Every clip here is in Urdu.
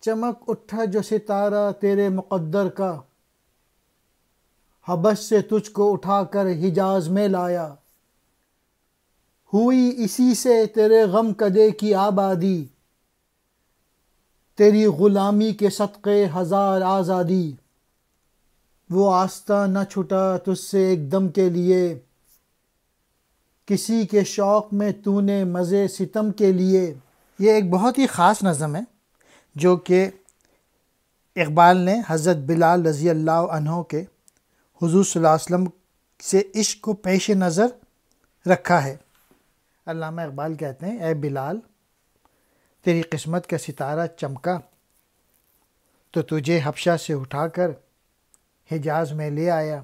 چمک اٹھا جو ستارہ تیرے مقدر کا، حبش سے تجھ کو اٹھا کر حجاز میں لایا۔ ہوئی اسی سے تیرے غم کدے کی آبادی، تیری غلامی کے صدقے ہزار آزادی۔ وہ آستہ نہ چھٹا تجھ سے ایک دم کے لیے، کسی کے شوق میں تو نے مزے ستم کے لیے۔ یہ ایک بہت ہی خاص نظم ہے جو کہ اقبال نے حضرت بلال رضی اللہ عنہ کے حضور صلی اللہ علیہ وسلم سے عشق کو پیش نظر رکھا ہے۔ علامہ اقبال کہتے ہیں، اے بلال، تیری قسمت کا ستارہ چمکا تو تجھے حبشہ سے اٹھا کر حجاز میں لے آیا۔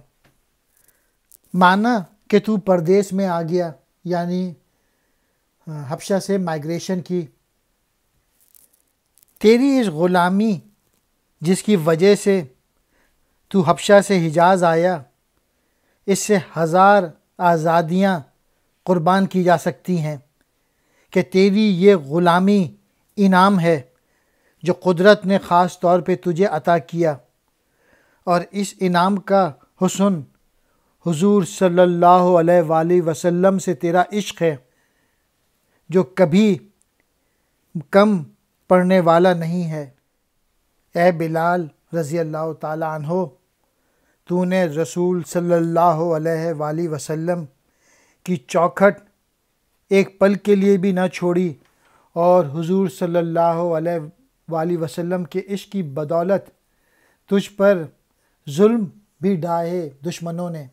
مانا کہ تو پردیس میں آ گیا، یعنی حبشہ سے مائگریشن کی۔ تیری اس غلامی جس کی وجہ سے تو حبشہ سے حجاز آیا، اس سے ہزار آزادیاں قربان کی جا سکتی ہیں کہ تیری یہ غلامی انعام ہے جو قدرت نے خاص طور پہ تجھے عطا کیا، اور اس انعام کا حسن حضور صلی اللہ علیہ وآلہ وسلم سے تیرا عشق ہے جو کبھی کم پڑنے والا نہیں ہے۔ اے بلال رضی اللہ تعالیٰ عنہ، تو نے رسول صلی اللہ علیہ وآلہ وسلم کی چوکھٹ ایک پل کے لیے بھی نہ چھوڑی، اور حضور صلی اللہ علیہ وآلہ وسلم کے عشق کی بدولت تجھ پر ظلم بھی ڈھائے دشمنوں نے۔